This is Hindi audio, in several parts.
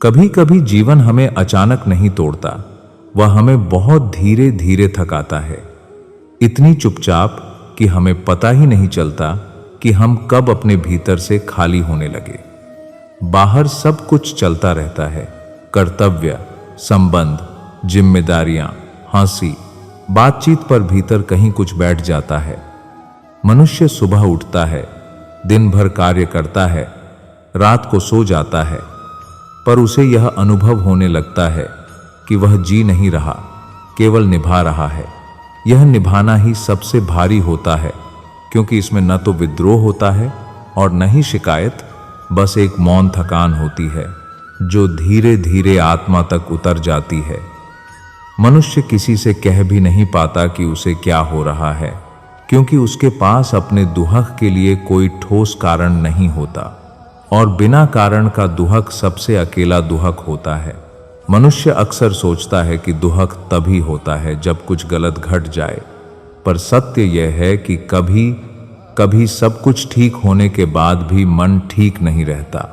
कभी कभी जीवन हमें अचानक नहीं तोड़ता, वह हमें बहुत धीरे धीरे थकाता है। इतनी चुपचाप कि हमें पता ही नहीं चलता कि हम कब अपने भीतर से खाली होने लगे। बाहर सब कुछ चलता रहता है, कर्तव्य, संबंध, जिम्मेदारियां, हंसी, बातचीत, पर भीतर कहीं कुछ बैठ जाता है। मनुष्य सुबह उठता है, दिन भर कार्य करता है, रात को सो जाता है, पर उसे यह अनुभव होने लगता है कि वह जी नहीं रहा, केवल निभा रहा है। यह निभाना ही सबसे भारी होता है, क्योंकि इसमें न तो विद्रोह होता है और न ही शिकायत, बस एक मौन थकान होती है जो धीरे धीरे आत्मा तक उतर जाती है। मनुष्य किसी से कह भी नहीं पाता कि उसे क्या हो रहा है, क्योंकि उसके पास अपने दुहक के लिए कोई ठोस कारण नहीं होता, और बिना कारण का दुहक सबसे अकेला दुहक होता है। मनुष्य अक्सर सोचता है कि दुहक तभी होता है जब कुछ गलत घट जाए, पर सत्य यह है कि कभी कभी सब कुछ ठीक होने के बाद भी मन ठीक नहीं रहता।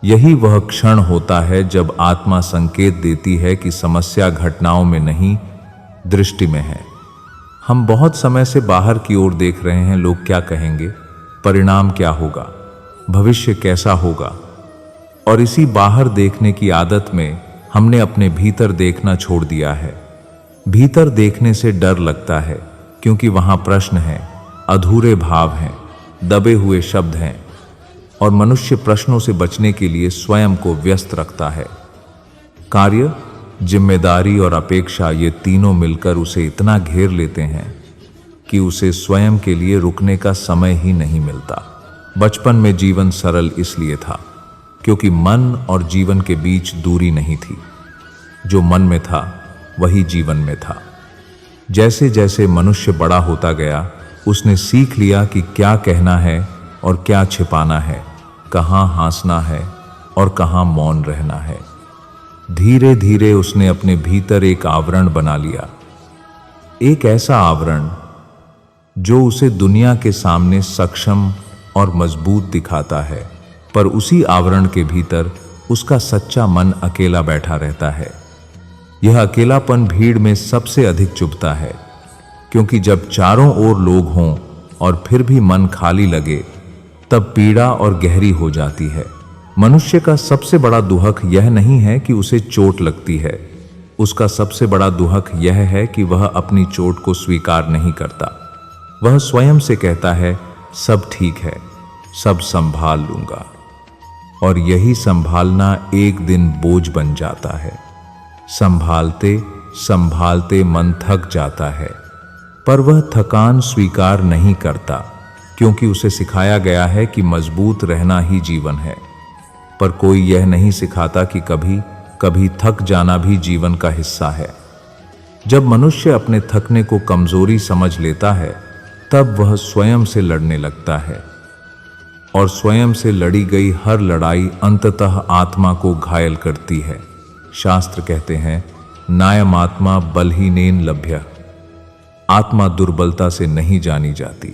यही वह क्षण होता है जब आत्मा संकेत देती है कि समस्या घटनाओं में नहीं, दृष्टि में है। हम बहुत समय से बाहर की ओर देख रहे हैं, लोग क्या कहेंगे, परिणाम क्या होगा, भविष्य कैसा होगा, और इसी बाहर देखने की आदत में हमने अपने भीतर देखना छोड़ दिया है। भीतर देखने से डर लगता है, क्योंकि वहां प्रश्न है, अधूरे भाव हैं, दबे हुए शब्द हैं, और मनुष्य प्रश्नों से बचने के लिए स्वयं को व्यस्त रखता है। कार्य, जिम्मेदारी और अपेक्षा, ये तीनों मिलकर उसे इतना घेर लेते हैं कि उसे स्वयं के लिए रुकने का समय ही नहीं मिलता। बचपन में जीवन सरल इसलिए था क्योंकि मन और जीवन के बीच दूरी नहीं थी। जो मन में था वही जीवन में था। जैसे जैसे मनुष्य बड़ा होता गया, उसने सीख लिया कि क्या कहना है और क्या छिपाना है, कहाँ हंसना है और कहाँ मौन रहना है। धीरे धीरे उसने अपने भीतर एक आवरण बना लिया, एक ऐसा आवरण जो उसे दुनिया के सामने सक्षम और मजबूत दिखाता है, पर उसी आवरण के भीतर उसका सच्चा मन अकेला बैठा रहता है। यह अकेलापन भीड़ में सबसे अधिक चुभता है, क्योंकि जब चारों ओर लोग हों और फिर भी मन खाली लगे, तब पीड़ा और गहरी हो जाती है। मनुष्य का सबसे बड़ा दुहक यह नहीं है कि उसे चोट लगती है, उसका सबसे बड़ा दुहक यह है कि वह अपनी चोट को स्वीकार नहीं करता। वह स्वयं से कहता है, सब ठीक है, सब संभाल लूंगा, और यही संभालना एक दिन बोझ बन जाता है। संभालते संभालते मन थक जाता है, पर वह थकान स्वीकार नहीं करता, क्योंकि उसे सिखाया गया है कि मजबूत रहना ही जीवन है। पर कोई यह नहीं सिखाता कि कभी कभी थक जाना भी जीवन का हिस्सा है। जब मनुष्य अपने थकने को कमजोरी समझ लेता है, तब वह स्वयं से लड़ने लगता है, और स्वयं से लड़ी गई हर लड़ाई अंततः आत्मा को घायल करती है। शास्त्र कहते हैं, नायम आत्मा बलहीनेन लभ्य। आत्मा दुर्बलता से नहीं जानी जाती,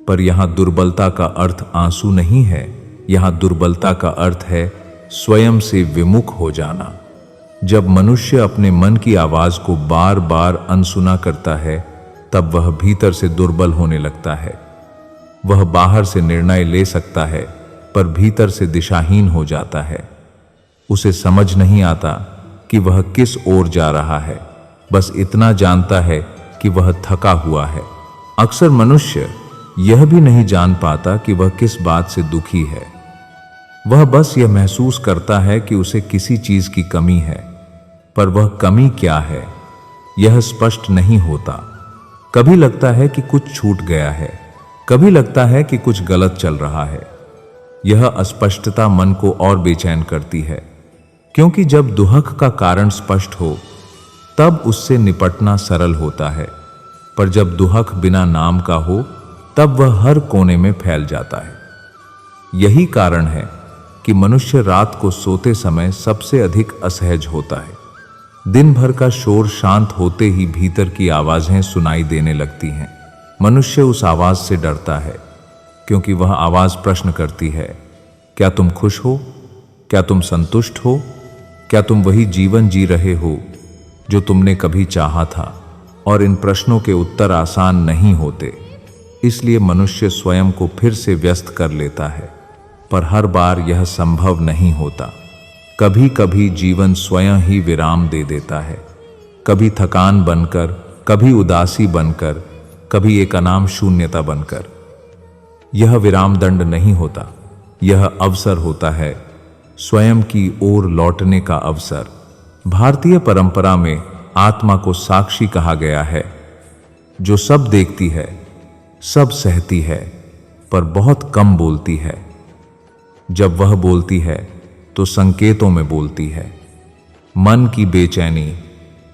पर यहां दुर्बलता का अर्थ आंसू नहीं है। यहां दुर्बलता का अर्थ है स्वयं से विमुख हो जाना। जब मनुष्य अपने मन की आवाज को बार बार अनसुना करता है, तब वह भीतर से दुर्बल होने लगता है। वह बाहर से निर्णय ले सकता है, पर भीतर से दिशाहीन हो जाता है। उसे समझ नहीं आता कि वह किस ओर जा रहा है, बस इतना जानता है कि वह थका हुआ है। अक्सर मनुष्य यह भी नहीं जान पाता कि वह किस बात से दुखी है। वह बस यह महसूस करता है कि उसे किसी चीज की कमी है, पर वह कमी क्या है यह स्पष्ट नहीं होता। कभी लगता है कि कुछ छूट गया है, कभी लगता है कि कुछ गलत चल रहा है। यह अस्पष्टता मन को और बेचैन करती है, क्योंकि जब दुहक का कारण स्पष्ट हो, तब उससे निपटना सरल होता है, पर जब दुहक बिना नाम का हो, तब वह हर कोने में फैल जाता है। यही कारण है कि मनुष्य रात को सोते समय सबसे अधिक असहज होता है। दिन भर का शोर शांत होते ही भीतर की आवाजें सुनाई देने लगती हैं। मनुष्य उस आवाज से डरता है, क्योंकि वह आवाज प्रश्न करती है, क्या तुम खुश हो? क्या तुम संतुष्ट हो? क्या तुम वही जीवन जी रहे हो जो तुमने कभी चाहा था? और इन प्रश्नों के उत्तर आसान नहीं होते, इसलिए मनुष्य स्वयं को फिर से व्यस्त कर लेता है, पर हर बार यह संभव नहीं होता। कभी कभी जीवन स्वयं ही विराम दे देता है, कभी थकान बनकर, कभी उदासी बनकर, कभी एक अनाम शून्यता बनकर। यह विराम दंड नहीं होता, यह अवसर होता है, स्वयं की ओर लौटने का अवसर। भारतीय परंपरा में आत्मा को साक्षी कहा गया है, जो सब देखती है, सब सहती है, पर बहुत कम बोलती है। जब वह बोलती है तो संकेतों में बोलती है। मन की बेचैनी,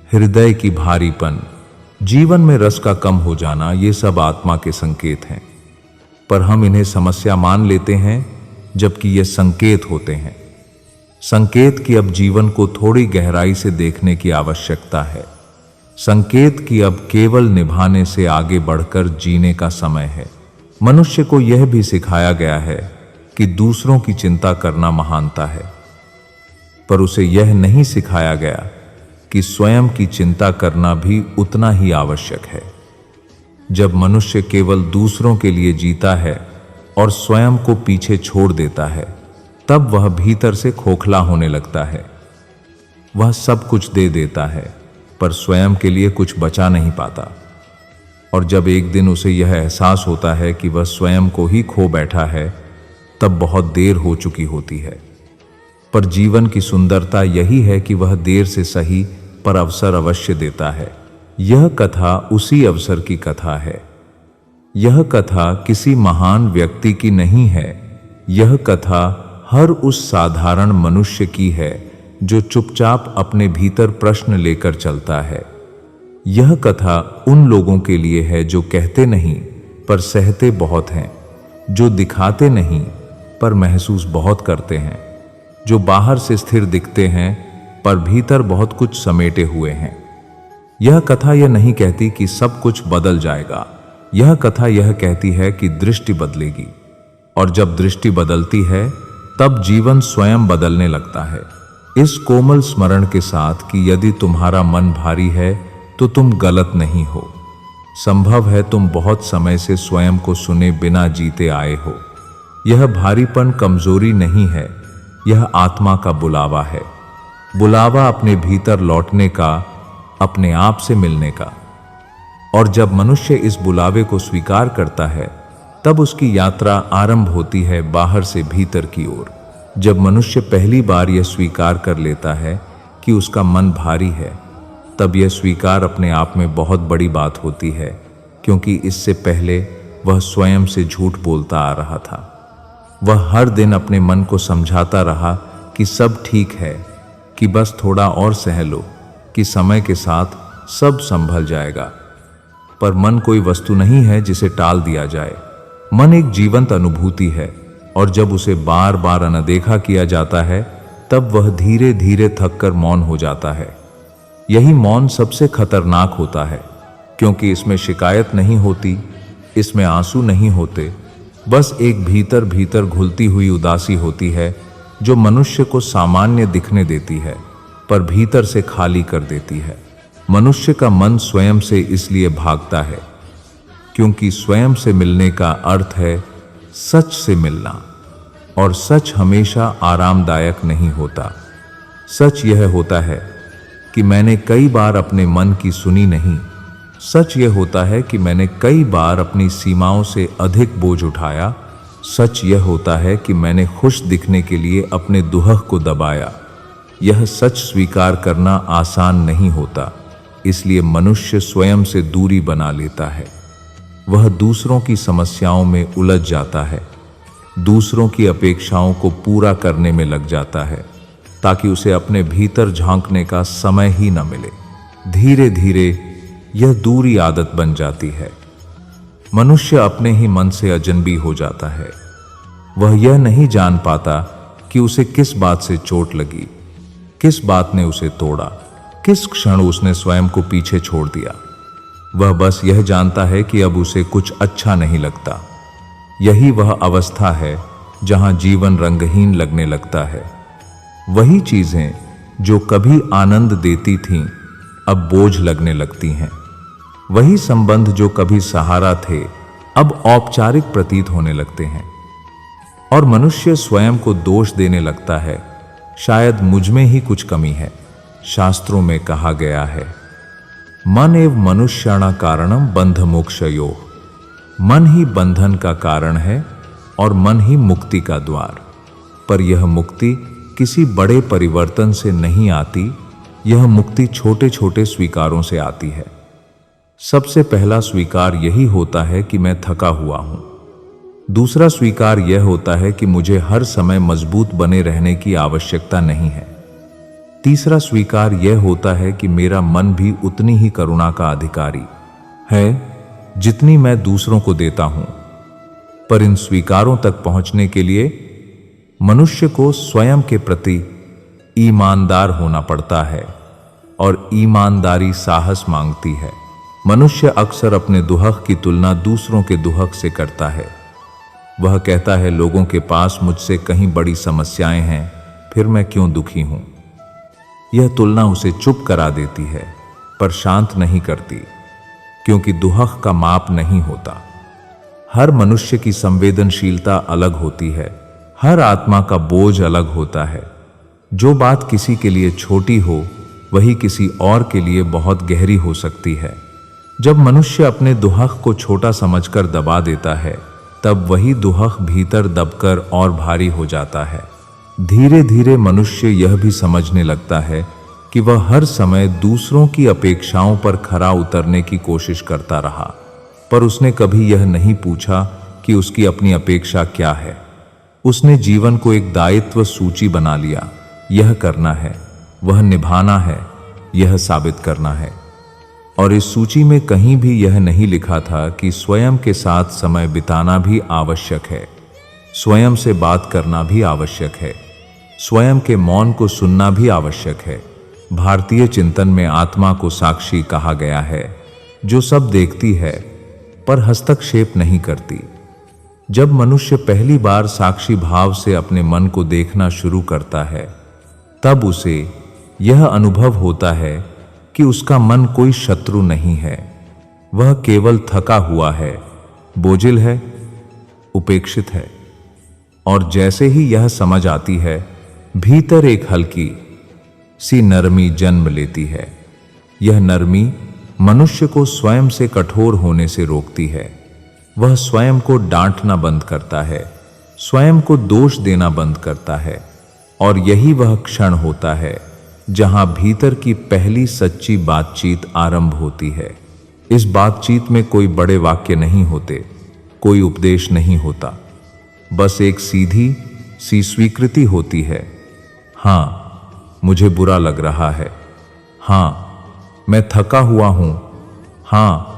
हृदय की भारीपन, जीवन में रस का कम हो जाना, ये सब आत्मा के संकेत हैं, पर हम इन्हें समस्या मान लेते हैं, जबकि ये संकेत होते हैं। संकेत कि अब जीवन को थोड़ी गहराई से देखने की आवश्यकता है। संकेत कि अब केवल निभाने से आगे बढ़कर जीने का समय है। मनुष्य को यह भी सिखाया गया है कि दूसरों की चिंता करना महानता है, पर उसे यह नहीं सिखाया गया कि स्वयं की चिंता करना भी उतना ही आवश्यक है। जब मनुष्य केवल दूसरों के लिए जीता है और स्वयं को पीछे छोड़ देता है, तब वह भीतर से खोखला होने लगता है। वह सब कुछ दे देता है, पर स्वयं के लिए कुछ बचा नहीं पाता। और जब एक दिन उसे यह एहसास होता है कि वह स्वयं को ही खो बैठा है, तब बहुत देर हो चुकी होती है। पर जीवन की सुंदरता यही है कि वह देर से सही, पर अवसर अवश्य देता है। यह कथा उसी अवसर की कथा है। यह कथा किसी महान व्यक्ति की नहीं है। यह कथा हर उस साधारण मनुष्य की है जो चुपचाप अपने भीतर प्रश्न लेकर चलता है। यह कथा उन लोगों के लिए है जो कहते नहीं पर सहते बहुत हैं, जो दिखाते नहीं पर महसूस बहुत करते हैं, जो बाहर से स्थिर दिखते हैं पर भीतर बहुत कुछ समेटे हुए हैं। यह कथा यह नहीं कहती कि सब कुछ बदल जाएगा। यह कथा यह कहती है कि दृष्टि बदलेगी, और जब दृष्टि बदलती है तब जीवन स्वयं बदलने लगता है। इस कोमल स्मरण के साथ कि यदि तुम्हारा मन भारी है तो तुम गलत नहीं हो। संभव है तुम बहुत समय से स्वयं को सुने बिना जीते आए हो। यह भारीपन कमजोरी नहीं है, यह आत्मा का बुलावा है। बुलावा अपने भीतर लौटने का, अपने आप से मिलने का। और जब मनुष्य इस बुलावे को स्वीकार करता है, तब उसकी यात्रा आरंभ होती है बाहर से भीतर की ओर। जब मनुष्य पहली बार यह स्वीकार कर लेता है कि उसका मन भारी है, तब यह स्वीकार अपने आप में बहुत बड़ी बात होती है, क्योंकि इससे पहले वह स्वयं से झूठ बोलता आ रहा था। वह हर दिन अपने मन को समझाता रहा कि सब ठीक है, कि बस थोड़ा और सह लो, कि समय के साथ सब संभल जाएगा। पर मन कोई वस्तु नहीं है जिसे टाल दिया जाए। मन एक जीवंत अनुभूति है, और जब उसे बार बार अनदेखा किया जाता है, तब वह धीरे धीरे थक कर मौन हो जाता है। यही मौन सबसे खतरनाक होता है, क्योंकि इसमें शिकायत नहीं होती, इसमें आंसू नहीं होते, बस एक भीतर भीतर घुलती हुई उदासी होती है, जो मनुष्य को सामान्य दिखने देती है, पर भीतर से खाली कर देती है। मनुष्य का मन स्वयं से इसलिए भागता है, क्योंकि स्वयं से मिलने का अर्थ है सच से मिलना, और सच हमेशा आरामदायक नहीं होता। सच यह होता है कि मैंने कई बार अपने मन की सुनी नहीं। सच यह होता है कि मैंने कई बार अपनी सीमाओं से अधिक बोझ उठाया। सच यह होता है कि मैंने खुश दिखने के लिए अपने दुहक को दबाया। यह सच स्वीकार करना आसान नहीं होता, इसलिए मनुष्य स्वयं से दूरी बना लेता है। वह दूसरों की समस्याओं में उलझ जाता है, दूसरों की अपेक्षाओं को पूरा करने में लग जाता है, ताकि उसे अपने भीतर झांकने का समय ही न मिले। धीरे धीरे यह दूरी आदत बन जाती है। मनुष्य अपने ही मन से अजनबी हो जाता है। वह यह नहीं जान पाता कि उसे किस बात से चोट लगी, किस बात ने उसे तोड़ा, किस क्षण उसने स्वयं को पीछे छोड़ दिया। वह बस यह जानता है कि अब उसे कुछ अच्छा नहीं लगता। यही वह अवस्था है जहां जीवन रंगहीन लगने लगता है। वही चीजें जो कभी आनंद देती थीं अब बोझ लगने लगती हैं। वही संबंध जो कभी सहारा थे अब औपचारिक प्रतीत होने लगते हैं। और मनुष्य स्वयं को दोष देने लगता है, शायद मुझ में ही कुछ कमी है। शास्त्रों में कहा गया है, मन एव मनुष्याणा कारणम बंध मोक्षयोः। मन ही बंधन का कारण है और मन ही मुक्ति का द्वार। पर यह मुक्ति किसी बड़े परिवर्तन से नहीं आती, यह मुक्ति छोटे छोटे स्वीकारों से आती है। सबसे पहला स्वीकार यही होता है कि मैं थका हुआ हूं। दूसरा स्वीकार यह होता है कि मुझे हर समय मजबूत बने रहने की आवश्यकता नहीं है। तीसरा स्वीकार यह होता है कि मेरा मन भी उतनी ही करुणा का अधिकारी है जितनी मैं दूसरों को देता हूं। पर इन स्वीकारों तक पहुंचने के लिए मनुष्य को स्वयं के प्रति ईमानदार होना पड़ता है, और ईमानदारी साहस मांगती है। मनुष्य अक्सर अपने दुहक की तुलना दूसरों के दुहक से करता है। वह कहता है, लोगों के पास मुझसे कहीं बड़ी समस्याएं हैं, फिर मैं क्यों दुखी हूं। यह तुलना उसे चुप करा देती है, पर शांत नहीं करती, क्योंकि दुहक का माप नहीं होता। हर मनुष्य की संवेदनशीलता अलग होती है, हर आत्मा का बोझ अलग होता है। जो बात किसी के लिए छोटी हो वही किसी और के लिए बहुत गहरी हो सकती है। जब मनुष्य अपने दुहक को छोटा समझकर दबा देता है, तब वही दुहक भीतर दबकर और भारी हो जाता है। धीरे धीरे मनुष्य यह भी समझने लगता है कि वह हर समय दूसरों की अपेक्षाओं पर खरा उतरने की कोशिश करता रहा, पर उसने कभी यह नहीं पूछा कि उसकी अपनी अपेक्षा क्या है। उसने जीवन को एक दायित्व सूची बना लिया, यह करना है, वह निभाना है, यह साबित करना है। और इस सूची में कहीं भी यह नहीं लिखा था कि स्वयं के साथ समय बिताना भी आवश्यक है, स्वयं से बात करना भी आवश्यक है, स्वयं के मौन को सुनना भी आवश्यक है। भारतीय चिंतन में आत्मा को साक्षी कहा गया है, जो सब देखती है पर हस्तक्षेप नहीं करती। जब मनुष्य पहली बार साक्षी भाव से अपने मन को देखना शुरू करता है, तब उसे यह अनुभव होता है कि उसका मन कोई शत्रु नहीं है, वह केवल थका हुआ है, बोझिल है, उपेक्षित है। और जैसे ही यह समझ आती है, भीतर एक हल्की सी नरमी जन्म लेती है। यह नरमी मनुष्य को स्वयं से कठोर होने से रोकती है। वह स्वयं को डांटना बंद करता है, स्वयं को दोष देना बंद करता है। और यही वह क्षण होता है जहां भीतर की पहली सच्ची बातचीत आरंभ होती है। इस बातचीत में कोई बड़े वाक्य नहीं होते, कोई उपदेश नहीं होता, बस एक सीधी सी स्वीकृति होती है। हाँ, मुझे बुरा लग रहा है। हाँ, मैं थका हुआ हूं। हाँ,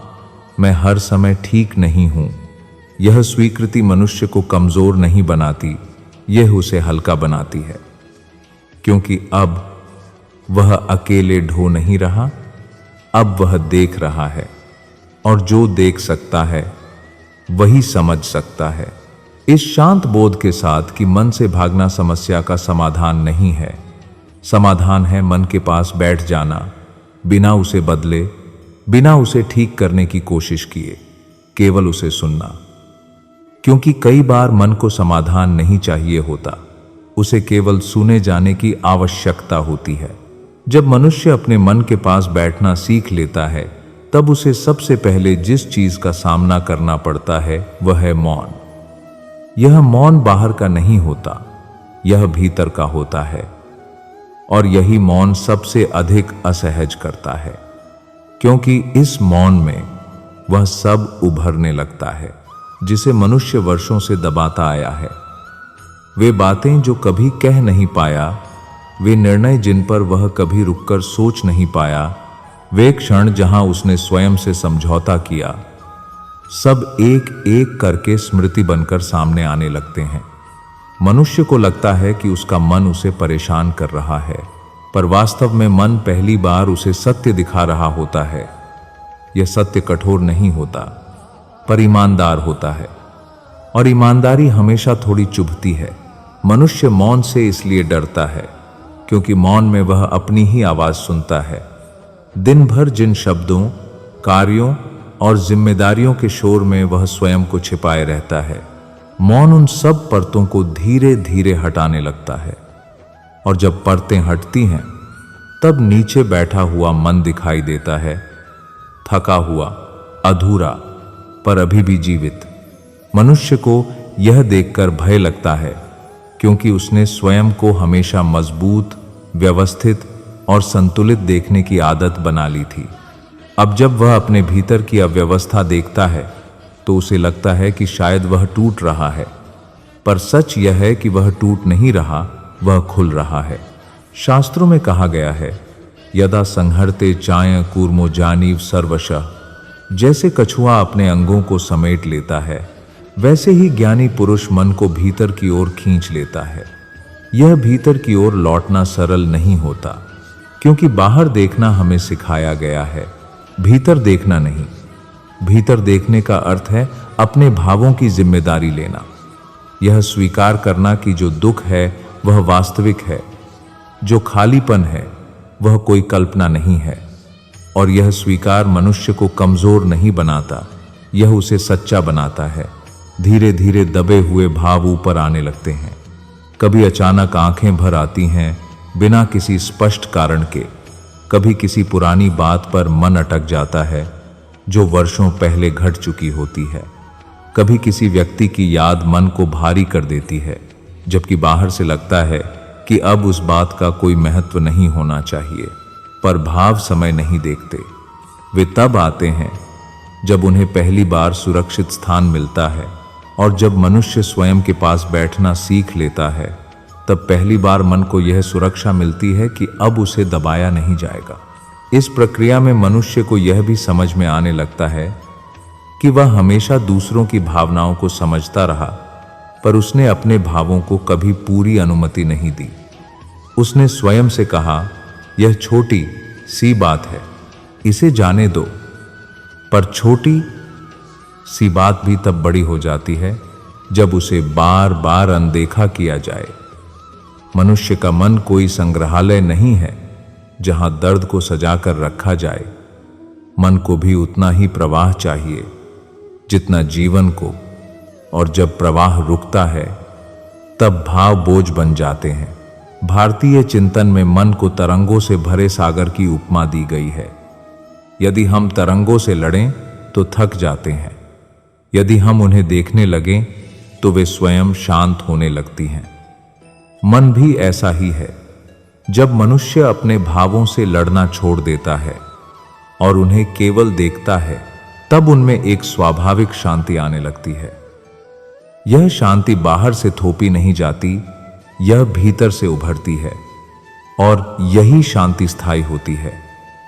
मैं हर समय ठीक नहीं हूं। यह स्वीकृति मनुष्य को कमजोर नहीं बनाती, यह उसे हल्का बनाती है, क्योंकि अब वह अकेले ढो नहीं रहा, अब वह देख रहा है। और जो देख सकता है वही समझ सकता है। इस शांत बोध के साथ कि मन से भागना समस्या का समाधान नहीं है। समाधान है मन के पास बैठ जाना, बिना उसे बदले, बिना उसे ठीक करने की कोशिश किए, केवल उसे सुनना। क्योंकि कई बार मन को समाधान नहीं चाहिए होता, उसे केवल सुने जाने की आवश्यकता होती है। जब मनुष्य अपने मन के पास बैठना सीख लेता है, तब उसे सबसे पहले जिस चीज का सामना करना पड़ता है वह है मौन। यह मौन बाहर का नहीं होता, यह भीतर का होता है। और यही मौन सबसे अधिक असहज करता है, क्योंकि इस मौन में वह सब उभरने लगता है जिसे मनुष्य वर्षों से दबाता आया है। वे बातें जो कभी कह नहीं पाया, वे निर्णय जिन पर वह कभी रुककर सोच नहीं पाया, वे क्षण जहां उसने स्वयं से समझौता किया, सब एक एक करके स्मृति बनकर सामने आने लगते हैं। मनुष्य को लगता है कि उसका मन उसे परेशान कर रहा है, पर वास्तव में मन पहली बार उसे सत्य दिखा रहा होता है। यह सत्य कठोर नहीं होता, पर ईमानदार होता है, और ईमानदारी हमेशा थोड़ी चुभती है। मनुष्य मौन से इसलिए डरता है क्योंकि मौन में वह अपनी ही आवाज सुनता है। दिन भर जिन शब्दों, कार्यों और जिम्मेदारियों के शोर में वह स्वयं को छिपाए रहता है, मौन उन सब परतों को धीरे धीरे हटाने लगता है। और जब परतें हटती हैं, तब नीचे बैठा हुआ मन दिखाई देता है, थका हुआ, अधूरा, पर अभी भी जीवित। मनुष्य को यह देखकर भय लगता है, क्योंकि उसने स्वयं को हमेशा मजबूत, व्यवस्थित और संतुलित देखने की आदत बना ली थी। अब जब वह अपने भीतर की अव्यवस्था देखता है, तो उसे लगता है कि शायद वह टूट रहा है, पर सच यह है कि वह टूट नहीं रहा, वह खुल रहा है। शास्त्रों में कहा गया है, यदा संहरते चाय कूर्मो जानीव सर्वशः। जैसे कछुआ अपने अंगों को समेट लेता है, वैसे ही ज्ञानी पुरुष मन को भीतर की ओर खींच लेता है। यह भीतर की ओर लौटना सरल नहीं होता, क्योंकि बाहर देखना हमें सिखाया गया है, भीतर देखना नहीं। भीतर देखने का अर्थ है अपने भावों की जिम्मेदारी लेना, यह स्वीकार करना कि जो दुख है वह वास्तविक है, जो खालीपन है वह कोई कल्पना नहीं है। और यह स्वीकार मनुष्य को कमजोर नहीं बनाता, यह उसे सच्चा बनाता है। धीरे धीरे दबे हुए भाव ऊपर आने लगते हैं। कभी अचानक आंखें भर आती हैं बिना किसी स्पष्ट कारण के। कभी किसी पुरानी बात पर मन अटक जाता है जो वर्षों पहले घट चुकी होती है। कभी किसी व्यक्ति की याद मन को भारी कर देती है, जबकि बाहर से लगता है कि अब उस बात का कोई महत्व नहीं होना चाहिए। पर भाव समय नहीं देखते। वे तब आते हैं जब उन्हें पहली बार सुरक्षित स्थान मिलता है, और जब मनुष्य स्वयं के पास बैठना सीख लेता है, तब पहली बार मन को यह सुरक्षा मिलती है कि अब उसे दबाया नहीं जाएगा। इस प्रक्रिया में मनुष्य को यह भी समझ में आने लगता है कि वह हमेशा दूसरों की भावनाओं को समझता रहा, पर उसने अपने भावों को कभी पूरी अनुमति नहीं दी। उसने स्वयं से कहा, यह छोटी सी बात है, इसे जाने दो। पर छोटी सी बात भी तब बड़ी हो जाती है जब उसे बार बार अनदेखा किया जाए। मनुष्य का मन कोई संग्रहालय नहीं है जहां दर्द को सजाकर रखा जाए। मन को भी उतना ही प्रवाह चाहिए जितना जीवन को, और जब प्रवाह रुकता है तब भाव बोझ बन जाते हैं। भारतीय चिंतन में मन को तरंगों से भरे सागर की उपमा दी गई है। यदि हम तरंगों से लड़ें तो थक जाते हैं, यदि हम उन्हें देखने लगें तो वे स्वयं शांत होने लगती हैं। मन भी ऐसा ही है। जब मनुष्य अपने भावों से लड़ना छोड़ देता है और उन्हें केवल देखता है, तब उनमें एक स्वाभाविक शांति आने लगती है। यह शांति बाहर से थोपी नहीं जाती, यह भीतर से उभरती है, और यही शांति स्थायी होती है।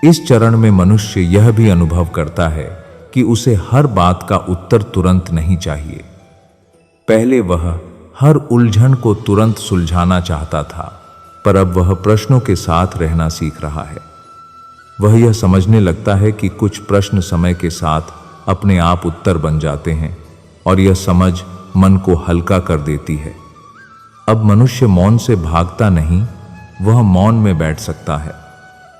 इस चरण में मनुष्य यह भी अनुभव करता है कि उसे हर बात का उत्तर तुरंत नहीं चाहिए। पहले वह हर उलझन को तुरंत सुलझाना चाहता था, पर अब वह प्रश्नों के साथ रहना सीख रहा है। वह यह समझने लगता है कि कुछ प्रश्न समय के साथ अपने आप उत्तर बन जाते हैं, और यह समझ मन को हल्का कर देती है। अब मनुष्य मौन से भागता नहीं, वह मौन में बैठ सकता है,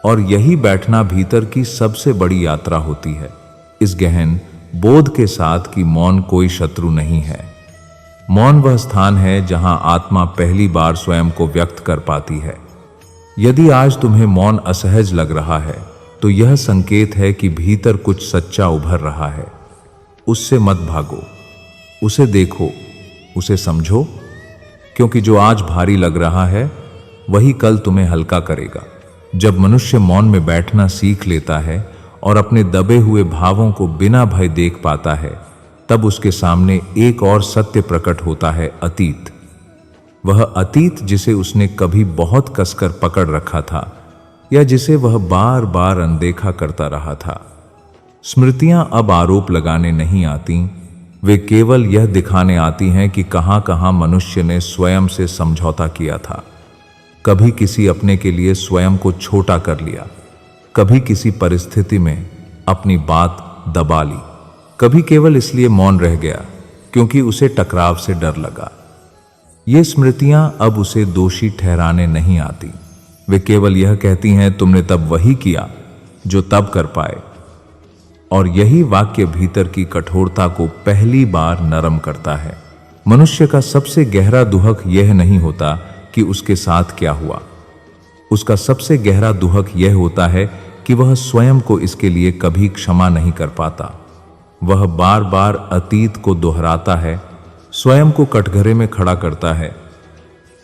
और यही बैठना भीतर की सबसे बड़ी यात्रा होती है, इस गहन बोध के साथ कि मौन कोई शत्रु नहीं है। मौन वह स्थान है जहां आत्मा पहली बार स्वयं को व्यक्त कर पाती है। यदि आज तुम्हें मौन असहज लग रहा है, तो यह संकेत है कि भीतर कुछ सच्चा उभर रहा है। उससे मत भागो, उसे देखो, उसे समझो, क्योंकि जो आज भारी लग रहा है वही कल तुम्हें हल्का करेगा। जब मनुष्य मौन में बैठना सीख लेता है और अपने दबे हुए भावों को बिना भय देख पाता है, तब उसके सामने एक और सत्य प्रकट होता है, अतीत। वह अतीत जिसे उसने कभी बहुत कसकर पकड़ रखा था, या जिसे वह बार बार अनदेखा करता रहा था। स्मृतियां अब आरोप लगाने नहीं आती, वे केवल यह दिखाने आती हैं कि कहां कहां मनुष्य ने स्वयं से समझौता किया था। कभी किसी अपने के लिए स्वयं को छोटा कर लिया, कभी किसी परिस्थिति में अपनी बात दबा ली, कभी केवल इसलिए मौन रह गया क्योंकि उसे टकराव से डर लगा। ये स्मृतियां अब उसे दोषी ठहराने नहीं आती, वे केवल यह कहती हैं, तुमने तब वही किया जो तब कर पाए। और यही वाक्य भीतर की कठोरता को पहली बार नरम करता है। मनुष्य का सबसे गहरा दुहक यह नहीं होता कि उसके साथ क्या हुआ। उसका सबसे गहरा दुहक यह होता है कि वह स्वयं को इसके लिए कभी क्षमा नहीं कर पाता। वह बार बार अतीत को दोहराता है, स्वयं को कटघरे में खड़ा करता है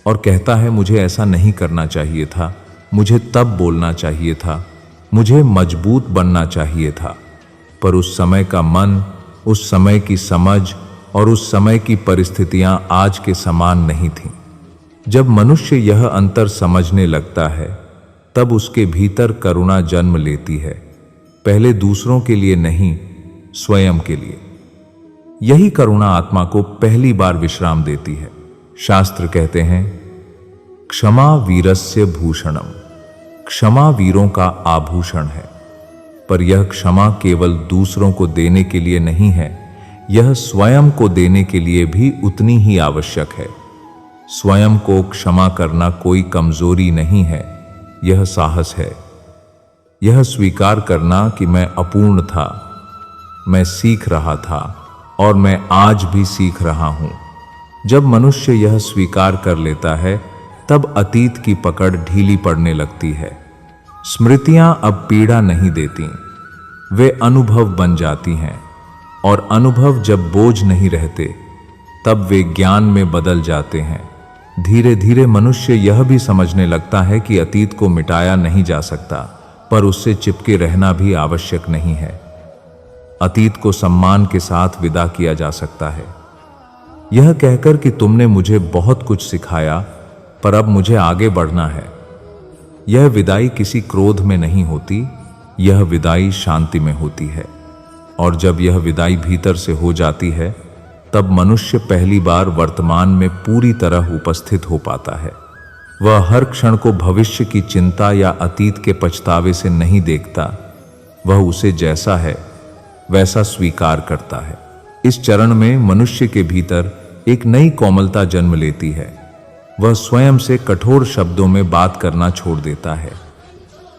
और कहता है, मुझे ऐसा नहीं करना चाहिए था, मुझे तब बोलना चाहिए था, मुझे मजबूत बनना चाहिए था। पर उस समय का मन, उस समय की समझ और उस समय की परिस्थितियां आज के समान नहीं थीं। जब मनुष्य यह अंतर समझने लगता है, तब उसके भीतर करुणा जन्म लेती है, पहले दूसरों के लिए नहीं, स्वयं के लिए। यही करुणा आत्मा को पहली बार विश्राम देती है। शास्त्र कहते हैं, क्षमा वीरस्य भूषणम, क्षमा वीरों का आभूषण है। पर यह क्षमा केवल दूसरों को देने के लिए नहीं है, यह स्वयं को देने के लिए भी उतनी ही आवश्यक है। स्वयं को क्षमा करना कोई कमजोरी नहीं है, यह साहस है। यह स्वीकार करना कि मैं अपूर्ण था, मैं सीख रहा था और मैं आज भी सीख रहा हूं। जब मनुष्य यह स्वीकार कर लेता है, तब अतीत की पकड़ ढीली पड़ने लगती है। स्मृतियां अब पीड़ा नहीं देती, वे अनुभव बन जाती हैं। और अनुभव जब बोझ नहीं रहते, तब वे ज्ञान में बदल जाते हैं। धीरे धीरे मनुष्य यह भी समझने लगता है कि अतीत को मिटाया नहीं जा सकता, पर उससे चिपके रहना भी आवश्यक नहीं है। अतीत को सम्मान के साथ विदा किया जा सकता है, यह कहकर कि तुमने मुझे बहुत कुछ सिखाया, पर अब मुझे आगे बढ़ना है। यह विदाई किसी क्रोध में नहीं होती, यह विदाई शांति में होती है। और जब यह विदाई भीतर से हो जाती है, तब मनुष्य पहली बार वर्तमान में पूरी तरह उपस्थित हो पाता है। वह हर क्षण को भविष्य की चिंता या अतीत के पछतावे से नहीं देखता, वह उसे जैसा है वैसा स्वीकार करता है। इस चरण में मनुष्य के भीतर एक नई कोमलता जन्म लेती है। वह स्वयं से कठोर शब्दों में बात करना छोड़ देता है।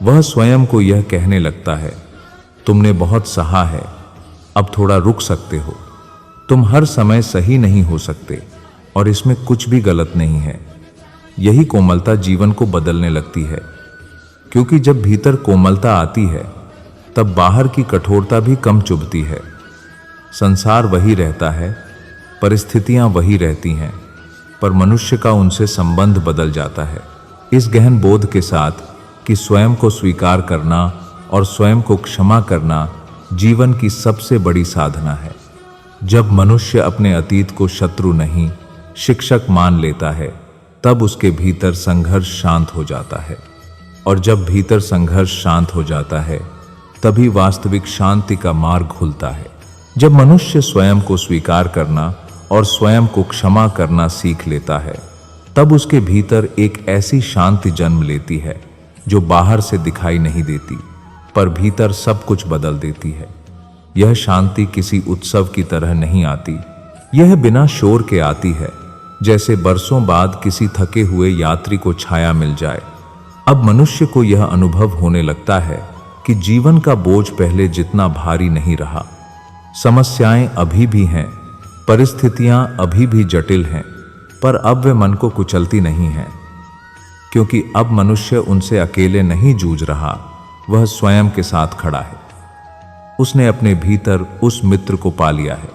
वह स्वयं को यह कहने लगता है, तुमने बहुत सहा है, अब थोड़ा रुक सकते हो। तुम हर समय सही नहीं हो सकते और इसमें कुछ भी गलत नहीं है। यही कोमलता जीवन को बदलने लगती है, क्योंकि जब भीतर कोमलता आती है, तब बाहर की कठोरता भी कम चुभती है। संसार वही रहता है, परिस्थितियां वही रहती हैं, पर मनुष्य का उनसे संबंध बदल जाता है। इस गहन बोध के साथ कि स्वयं को स्वीकार करना और स्वयं को क्षमा करना जीवन की सबसे बड़ी साधना है। जब मनुष्य अपने अतीत को शत्रु नहीं, शिक्षक मान लेता है, तब उसके भीतर संघर्ष शांत हो जाता है। और जब भीतर संघर्ष शांत हो जाता है, तभी वास्तविक शांति का मार्ग खुलता है। जब मनुष्य स्वयं को स्वीकार करना और स्वयं को क्षमा करना सीख लेता है, तब उसके भीतर एक ऐसी शांति जन्म लेती है जो बाहर से दिखाई नहीं देती, पर भीतर सब कुछ बदल देती है। यह शांति किसी उत्सव की तरह नहीं आती, यह बिना शोर के आती है, जैसे बरसों बाद किसी थके हुए यात्री को छाया मिल जाए। अब मनुष्य को यह अनुभव होने लगता है कि जीवन का बोझ पहले जितना भारी नहीं रहा। समस्याएं अभी भी हैं, परिस्थितियां अभी भी जटिल हैं, पर अब वे मन को कुचलती नहीं हैं, क्योंकि अब मनुष्य उनसे अकेले नहीं जूझ रहा, वह स्वयं के साथ खड़ा है। उसने अपने भीतर उस मित्र को पा लिया है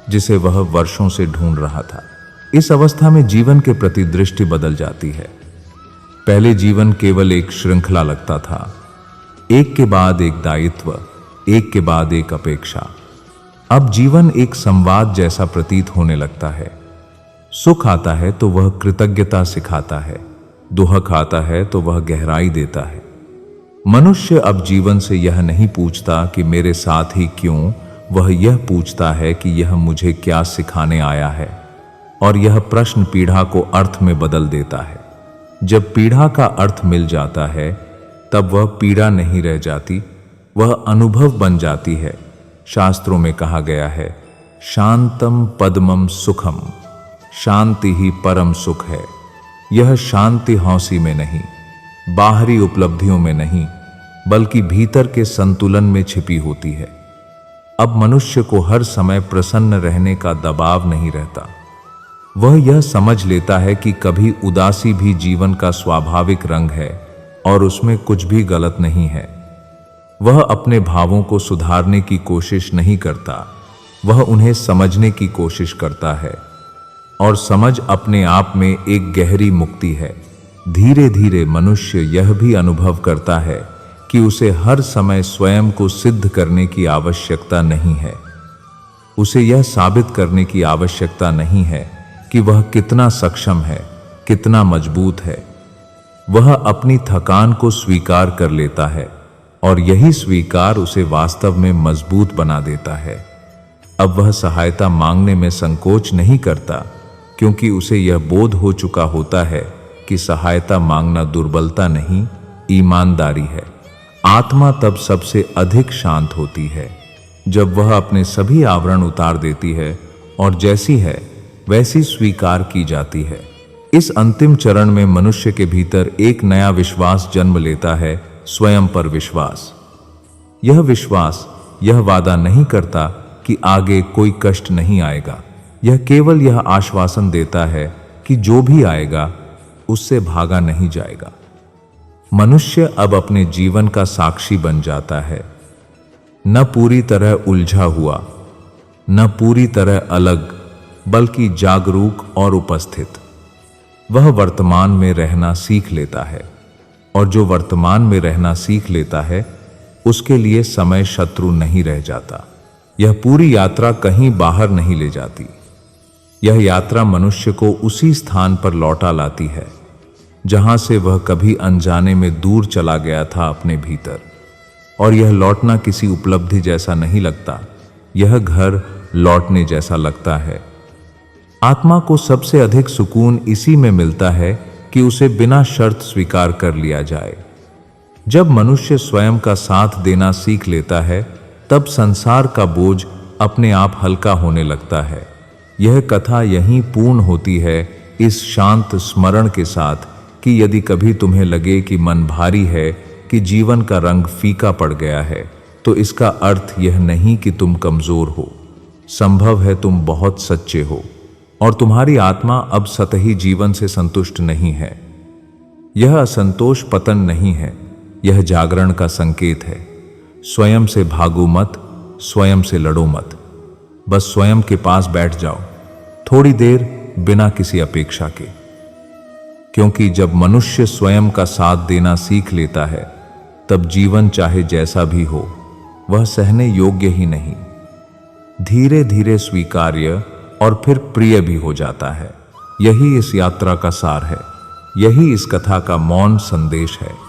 जिसे वह वर्षों से ढूंढ रहा था। इस अवस्था में जीवन के प्रति दृष्टि बदल जाती है। पहले जीवन केवल एक श्रृंखला लगता था, एक के बाद एक दायित्व, एक के बाद एक अपेक्षा। अब जीवन एक संवाद जैसा प्रतीत होने लगता है। सुख आता है तो वह कृतज्ञता सिखाता है, दुख आता है तो वह गहराई देता है। मनुष्य अब जीवन से यह नहीं पूछता कि मेरे साथ ही क्यों, वह यह पूछता है कि यह मुझे क्या सिखाने आया है। और यह प्रश्न पीढ़ा को अर्थ में बदल देता है। जब पीढ़ा का अर्थ मिल जाता है, तब वह पीड़ा नहीं रह जाती, वह अनुभव बन जाती है। शास्त्रों में कहा गया है, शांतम पद्मम सुखम, शांति ही परम सुख है। यह शांति हौसी में नहीं, बाहरी उपलब्धियों में नहीं, बल्कि भीतर के संतुलन में छिपी होती है। अब मनुष्य को हर समय प्रसन्न रहने का दबाव नहीं रहता। वह यह समझ लेता है कि कभी उदासी भी जीवन का स्वाभाविक रंग है और उसमें कुछ भी गलत नहीं है। वह अपने भावों को सुधारने की कोशिश नहीं करता, वह उन्हें समझने की कोशिश करता है। और समझ अपने आप में एक गहरी मुक्ति है। धीरे धीरे मनुष्य यह भी अनुभव करता है कि उसे हर समय स्वयं को सिद्ध करने की आवश्यकता नहीं है। उसे यह साबित करने की आवश्यकता नहीं है कि वह कितना सक्षम है, कितना मजबूत है। वह अपनी थकान को स्वीकार कर लेता है और यही स्वीकार उसे वास्तव में मजबूत बना देता है। अब वह सहायता मांगने में संकोच नहीं करता, क्योंकि उसे यह बोध हो चुका होता है कि सहायता मांगना दुर्बलता नहीं, ईमानदारी है। आत्मा तब सबसे अधिक शांत होती है जब वह अपने सभी आवरण उतार देती है और जैसी है वैसी स्वीकार की जाती है। इस अंतिम चरण में मनुष्य के भीतर एक नया विश्वास जन्म लेता है, स्वयं पर विश्वास। यह विश्वास यह वादा नहीं करता कि आगे कोई कष्ट नहीं आएगा। यह केवल यह आश्वासन देता है कि जो भी आएगा उससे भागा नहीं जाएगा। मनुष्य अब अपने जीवन का साक्षी बन जाता है, न पूरी तरह उलझा हुआ, न पूरी तरह अलग, बल्कि जागरूक और उपस्थित। वह वर्तमान में रहना सीख लेता है, और जो वर्तमान में रहना सीख लेता है उसके लिए समय शत्रु नहीं रह जाता। यह पूरी यात्रा कहीं बाहर नहीं ले जाती। यह यात्रा मनुष्य को उसी स्थान पर लौटा लाती है जहां से वह कभी अनजाने में दूर चला गया था, अपने भीतर। और यह लौटना किसी उपलब्धि जैसा नहीं लगता, यह घर लौटने जैसा लगता है। आत्मा को सबसे अधिक सुकून इसी में मिलता है कि उसे बिना शर्त स्वीकार कर लिया जाए। जब मनुष्य स्वयं का साथ देना सीख लेता है, तब संसार का बोझ अपने आप हल्का होने लगता है। यह कथा यहीं पूर्ण होती है, इस शांत स्मरण के साथ कि यदि कभी तुम्हें लगे कि मन भारी है, कि जीवन का रंग फीका पड़ गया है, तो इसका अर्थ यह नहीं कि तुम कमजोर हो। संभव है तुम बहुत सच्चे हो और तुम्हारी आत्मा अब सतही जीवन से संतुष्ट नहीं है। यह असंतोष पतन नहीं है, यह जागरण का संकेत है। स्वयं से भागो मत, स्वयं से लड़ो मत। बस स्वयं के पास बैठ जाओ थोड़ी देर, बिना किसी अपेक्षा के। क्योंकि जब मनुष्य स्वयं का साथ देना सीख लेता है, तब जीवन चाहे जैसा भी हो, वह सहने योग्य ही नहीं, धीरे धीरे स्वीकार्य और फिर प्रिय भी हो जाता है। यही इस यात्रा का सार है, यही इस कथा का मौन संदेश है।